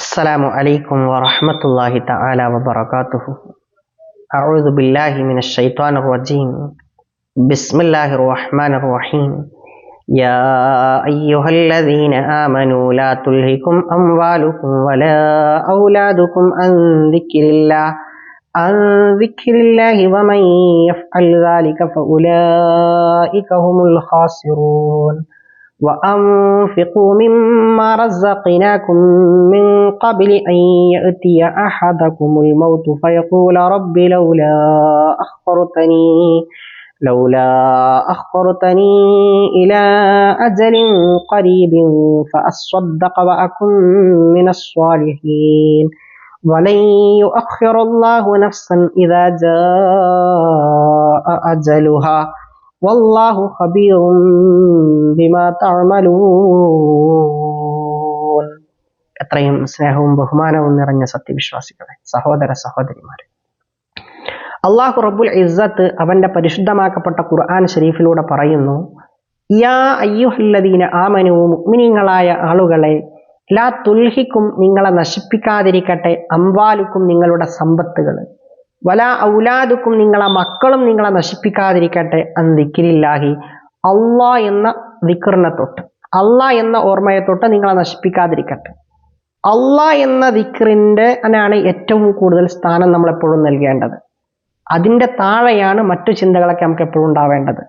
السلام عليكم ورحمة الله تعالى وبركاته. أعوذ بالله من الشيطان الرجيم. بسم الله الرحمن الرحيم. يا أيها الذين آمنوا لا تلهكم أموالكم ولا أولادكم عن ذكر الله ومن يفعل ذلك فأولئك هم الخاسرون. وأنفقوا مما رزقناكم من قبل أن يأتي أحدكم الموت فيقول رب لولا أخرتني إلى أجل قريب فأصدق وأكن من الصالحين ولن يؤخر الله نفسا إذا جاء أجلها വല്ലാഹു ഖബീറും ബിമാ തഅമലൂൻ. എത്രയും സ്നേഹവും ബഹുമാനവും നിറഞ്ഞ സത്യവിശ്വാസികളെ, സഹോദര സഹോദരിമാരെ, അല്ലാഹു റബ്ബുൽ ഇസ്സത്ത് അവന്റെ പരിശുദ്ധമാക്കപ്പെട്ട ഖുർആൻ ശരീഫിലൂടെ പറയുന്നു, യാ അയ്യുഹല്ലദീന ആമനൂ, മുഅ്മിനീങ്ങളായ ആളുകളെ, ലാ തുൽഹിക്കും, നിങ്ങളെ നശിപ്പിക്കാതിരിക്കട്ടെ, അംവാലുക്കും, നിങ്ങളുടെ സമ്പത്തുകൾ, വലാ ഔലാദുക്കും, നിങ്ങളെ മക്കളും നിങ്ങളെ നശിപ്പിക്കാതിരിക്കട്ടെ, അൻ ദിക്രില്ലാഹി, അള്ളാ എന്ന ദിക്റിനെ തൊട്ട്, അള്ളാ എന്ന ഓർമ്മയെ തൊട്ട് നിങ്ങളെ നശിപ്പിക്കാതിരിക്കട്ടെ. അള്ളാ എന്ന ദിക്റിന്റെ ആണ് ഏറ്റവും കൂടുതൽ സ്ഥാനം നമ്മൾ എപ്പോഴും നൽകേണ്ടത്. അതിൻ്റെ താഴെയാണ് മറ്റു ചിന്തകളൊക്കെ നമുക്ക് എപ്പോഴും ഉണ്ടാവേണ്ടത്.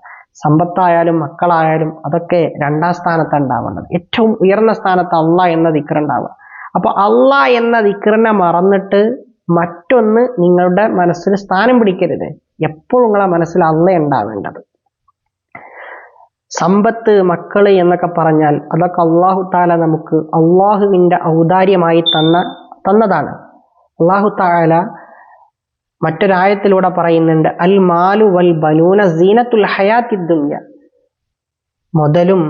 സമ്പത്തായാലും മക്കളായാലും അതൊക്കെ രണ്ടാം സ്ഥാനത്താണ് ഉണ്ടാവേണ്ടത്. ഏറ്റവും ഉയർന്ന സ്ഥാനത്ത് അള്ളാ എന്ന ദിക്റുണ്ടാവുക. അപ്പൊ അള്ളാ എന്ന ദിക്റിനെ മറന്നിട്ട് മറ്റൊന്ന് നിങ്ങളുടെ മനസ്സിൽ സ്ഥാനം പിടിക്കരുത്. എപ്പോഴും നിങ്ങളെ മനസ്സിൽ അള്ളാ ഉണ്ടാവേണ്ടത്. സമ്പത്ത്, മക്കള് എന്നൊക്കെ പറഞ്ഞാൽ അതൊക്കെ അള്ളാഹു താല നമുക്ക് അള്ളാഹുവിൻ്റെ ഔദാര്യമായി തന്നതാണ്. അള്ളാഹു താല മറ്റൊരായത്തിലൂടെ പറയുന്നുണ്ട്, അൽ മാലു വൽ ബനൂന സീനത്തുൽ ഹയാത്തി ദുനിയ. മുതലും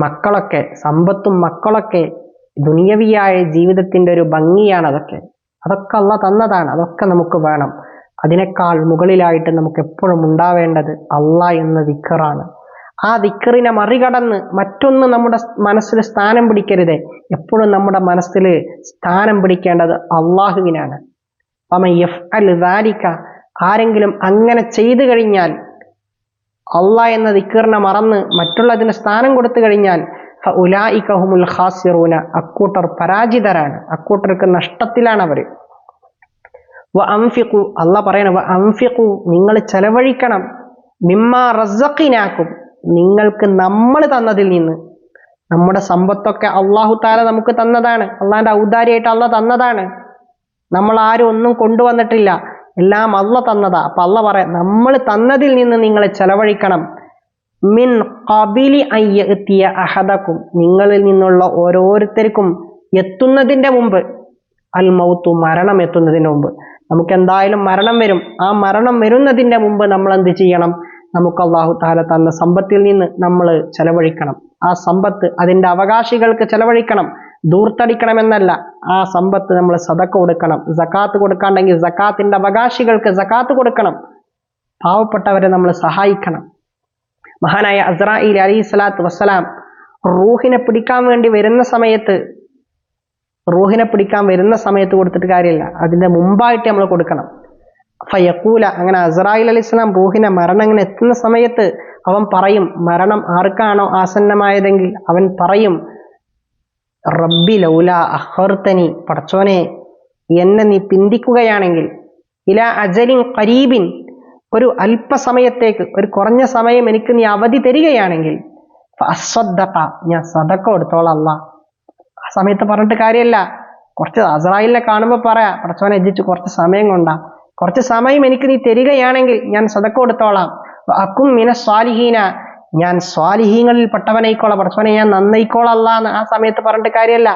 മക്കളൊക്കെ, സമ്പത്തും മക്കളൊക്കെ ദുനിയവിയായ ജീവിതത്തിന്റെ ഒരു ഭംഗിയാണ്. അതൊക്കെ അള്ളാഹ് തന്നതാണ്. അതൊക്കെ നമുക്ക് വേണം. അതിനേക്കാൾ മുകളിലായിട്ട് നമുക്ക് എപ്പോഴും ഉണ്ടാവേണ്ടത് അള്ളാ എന്ന ദിക്റാണ്. ആ ദിക്റിനെ മറികടന്ന് മറ്റൊന്ന് നമ്മുടെ മനസ്സിൽ സ്ഥാനം പിടിക്കരുത്. എപ്പോഴും നമ്മുടെ മനസ്സിൽ സ്ഥാനം പിടിക്കേണ്ടത് അള്ളാഹുവിനാണ്. ആരെങ്കിലും അങ്ങനെ ചെയ്തു കഴിഞ്ഞാൽ, അള്ളാ എന്ന ദിക്റിനെ മറന്ന് മറ്റുള്ളതിന് സ്ഥാനം കൊടുത്തു കഴിഞ്ഞാൽ, ഫഉലൈക ഹുമുൽ ഖാസിറൂന, അക്കൂട്ടർ പരാജിതരാണ്, അക്കൂട്ടർക്ക് നഷ്ടത്തിലാണ് അവർ. വഅൻഫിഖു, അള്ളാഹ് പറയണം, വഅൻഫിഖു, നിങ്ങൾ ചെലവഴിക്കണം, മിമ്മാ റസഖ്നാകും, നിങ്ങൾക്ക് നമ്മൾ തന്നതിൽ നിന്ന്. നമ്മുടെ സമ്പത്തൊക്കെ അള്ളാഹു താല നമുക്ക് തന്നതാണ്. അള്ളാഹിന്റെ ഔദാര്യമായിട്ട് അള്ളാഹ് തന്നതാണ്. നമ്മൾ ആരും ഒന്നും കൊണ്ടുവന്നിട്ടില്ല, എല്ലാം അള്ളാഹ് തന്നതാ. അപ്പൊ അള്ളാഹ് പറയാം, നമ്മൾ തന്നതിൽ നിന്ന് നിങ്ങൾ ചെലവഴിക്കണം. മിൻ ഖബിലി അൻ യഅതിയ അഹദകും, നിങ്ങളിൽ നിന്നുള്ള ഓരോരുത്തർക്കും എത്തുന്നതിന്റെ മുമ്പ്, അൽ മൗത്തു, മരണം എത്തുന്നതിന് മുമ്പ്. നമുക്ക് എന്തായാലും മരണം വരും. ആ മരണം വരുന്നതിന്റെ മുമ്പ് നമ്മൾ എന്ത് ചെയ്യണം? നമുക്ക് അള്ളാഹു താല തന്ന സമ്പത്തിൽ നിന്ന് നമ്മൾ ചെലവഴിക്കണം. ആ സമ്പത്ത് അതിന്റെ അവകാശികൾക്ക് ചെലവഴിക്കണം. ദൂർത്തടിക്കണമെന്നല്ല. ആ സമ്പത്ത് നമ്മൾ സദഖ കൊടുക്കണം. സകാത്ത് കൊടുക്കാണ്ടെങ്കിൽ സകാത്തിന്റെ അവകാശികൾക്ക് സകാത്ത് കൊടുക്കണം. പാവപ്പെട്ടവരെ നമ്മൾ സഹായിക്കണം. മഹാനായ അസ്രാഈൽ അലൈഹി സ്വലാത്തു വസ്സലാം റൂഹിനെ പിടിക്കാൻ വരുന്ന സമയത്ത് കൊടുത്തിട്ട് കാര്യമില്ല, അതിന്റെ മുമ്പായിട്ട് നമ്മൾ കൊടുക്കണം. ഫയഖൂല, അങ്ങനെ അസ്രാഈൽ അലൈഹി സ്വലാം റൂഹിനെ മരണം ഇങ്ങനെ എത്തുന്ന സമയത്ത് അവൻ പറയും, മരണം ആർക്കാണോ ആസന്നമായതെങ്കിൽ അവൻ പറയും, റബ്ബി ലൗലാ അഖർതനി, പടച്ചോനെ എന്നെ നീ പിന്തിക്കുകയാണെങ്കിൽ, ഇലാ അജലിൻ ഖരീബിൻ, ഒരു അല്പസമയത്തേക്ക്, ഒരു കുറഞ്ഞ സമയം എനിക്ക് നീ അവധി തരികയാണെങ്കിൽ, ഫഅസ്വദ്ദഖ, ഞാൻ സദഖ കൊടുത്തോളാം അല്ലാഹ്. ആ സമയത്ത് പറഞ്ഞിട്ട് കാര്യമല്ല. കുറച്ച് അസ്രാഈലിനെ കാണുമ്പോൾ പറയാ, പടച്ചോനെ എത്തിച്ച് കുറച്ച് സമയം കൊണ്ടാ, കുറച്ച് സമയം എനിക്ക് നീ തരികയാണെങ്കിൽ ഞാൻ സദഖ കൊടുത്തോളാം. അക്കും മിന സ്വാലിഹീന, ഞാൻ സ്വാലിഹീങ്ങളിൽ പെട്ടവനായിക്കോളാം, പടച്ചോനെ ഞാൻ നന്നായിക്കോളാം അല്ലാന്ന് ആ സമയത്ത് പറഞ്ഞിട്ട് കാര്യമല്ല.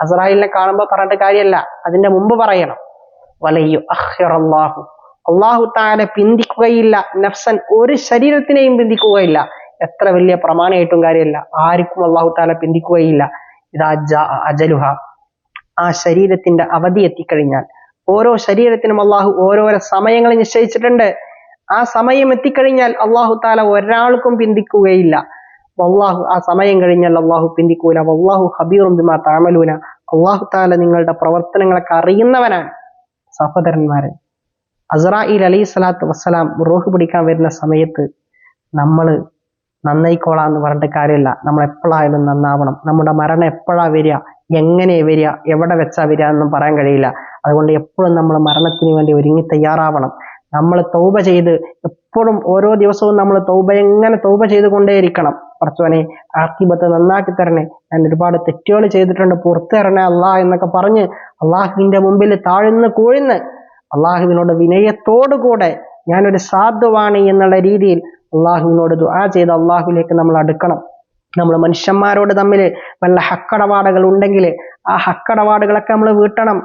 അസ്രാഈലിനെ കാണുമ്പോൾ പറഞ്ഞിട്ട് കാര്യമല്ല, അതിന്റെ മുമ്പ് പറയണം. വലയു അഖിറല്ലാഹു, അള്ളാഹു താല പിന്തിക്കുകയില്ല, നഫ്സൻ, ഒരു ശരീരത്തിനെയും പിന്തിക്കുകയില്ല. എത്ര വലിയ പ്രമാണമായിട്ടും കാര്യമില്ല, ആർക്കും അള്ളാഹു താല പിന്തിക്കുകയില്ല. ഇദാ ജാ അജലുഹ, ആ ശരീരത്തിന്റെ അവധി എത്തിക്കഴിഞ്ഞാൽ. ഓരോ ശരീരത്തിനും അള്ളാഹു ഓരോരോ സമയങ്ങൾ നിശ്ചയിച്ചിട്ടുണ്ട്. ആ സമയം എത്തിക്കഴിഞ്ഞാൽ അള്ളാഹു താല ഒരാൾക്കും പിന്തിക്കുകയില്ല. വല്ലാഹു, ആ സമയം കഴിഞ്ഞാൽ അള്ളാഹു പിന്തിക്കൂല. വല്ലാഹു ഖബീറും ബിമാ തഅമലൂന, അള്ളാഹു താല നിങ്ങളുടെ പ്രവർത്തനങ്ങളൊക്കെ അറിയുന്നവനാണ്. സഹോദരന്മാരെ, അസ്രാഈൽ അലൈഹി സ്വലാത്തു വസ്സലാം റൂഹ് പിടിക്കാൻ വരുന്ന സമയത്ത് നമ്മൾ നന്നായിക്കോളാം എന്ന് പറഞ്ഞിട്ട് കാര്യമില്ല. നമ്മൾ എപ്പോഴായാലും നന്നാവണം. നമ്മുടെ മരണം എപ്പോഴാ വരിക, എങ്ങനെ വരിക, എവിടെ വെച്ചാ വരിക എന്നും പറയാൻ കഴിയില്ല. അതുകൊണ്ട് എപ്പോഴും നമ്മൾ മരണത്തിന് വേണ്ടി ഒരുങ്ങി തയ്യാറാവണം. നമ്മൾ തൗബ ചെയ്ത് എപ്പോഴും ഓരോ ദിവസവും നമ്മൾ എങ്ങനെ തൗബ ചെയ്തുകൊണ്ടേയിരിക്കണം. പടച്ചോനെ ആഖിബത്ത് നന്നാക്കി തരണേ, ഞാൻ ഒരുപാട് തെറ്റുകൾ ചെയ്തിട്ടുണ്ട്, പുറത്തു തരണേ അള്ളാഹ് എന്നൊക്കെ പറഞ്ഞ് അള്ളാഹുവിന്റെ മുമ്പിൽ താഴ്ന്ന് കൂഴ്ന്ന് അള്ളാഹുവിനോട് വിനയത്തോടുകൂടെ ഞാനൊരു സാധുവാണ് എന്നുള്ള രീതിയിൽ അള്ളാഹുവിനോട് ദുആ ചെയ്ത് അള്ളാഹുവിലേക്ക് നമ്മൾ അടുക്കണം. നമ്മൾ മനുഷ്യന്മാരോട് തമ്മിൽ വല്ല ഹക്കടപാടുകൾ ഉണ്ടെങ്കിൽ ആ ഹക്കടപാടുകളൊക്കെ നമ്മൾ വീട്ടണം.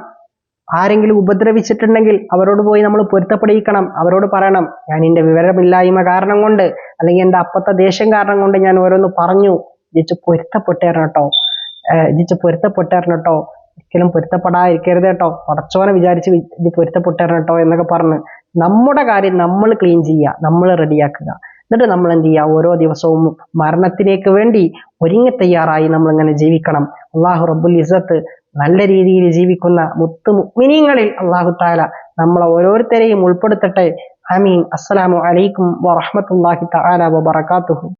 ആരെങ്കിലും ഉപദ്രവിച്ചിട്ടുണ്ടെങ്കിൽ അവരോട് പോയി നമ്മൾ പൊരുത്തപ്പെടിക്കണം. അവരോട് പറയണം, ഞാൻ എൻ്റെ വിവരമില്ലായ്മ കാരണം കൊണ്ട് അല്ലെങ്കിൽ എൻ്റെ അപ്പത്തെ ദേഷ്യം കാരണം കൊണ്ട് ഞാൻ ഓരോന്ന് പറഞ്ഞു, ജിച്ച് പൊരുത്തപ്പെട്ടേരണം കേട്ടോ, ഒരിക്കലും പൊരുത്തപ്പെടാതിരിക്കരുത് കേട്ടോ, പടച്ചോനെ വിചാരിച്ച് ഇത് പൊരുത്തപ്പെട്ടേരണം കേട്ടോ എന്നൊക്കെ പറഞ്ഞ് നമ്മുടെ കാര്യം നമ്മൾ ക്ലീൻ ചെയ്യുക, നമ്മൾ റെഡിയാക്കുക. എന്നിട്ട് നമ്മൾ എന്ത് ചെയ്യുക, ഓരോ ദിവസവും മരണത്തിലേക്ക് വേണ്ടി ഒരുങ്ങി തയ്യാറായി നമ്മൾ ഇങ്ങനെ ജീവിക്കണം. അള്ളാഹു റബ്ബുൽ ഇസ്സത്ത് നല്ല രീതിയിൽ ജീവിക്കുന്ന മുത്ത് മുഅ്മിനീങ്ങളിൽ അള്ളാഹു തആല നമ്മളെ ഓരോരുത്തരെയും ഉൾപ്പെടുത്തട്ടെ. ആമീൻ. അസ്സലാമു അലൈക്കും വറഹ്മത്തുള്ളാഹി തആല വബറകാതുഹു.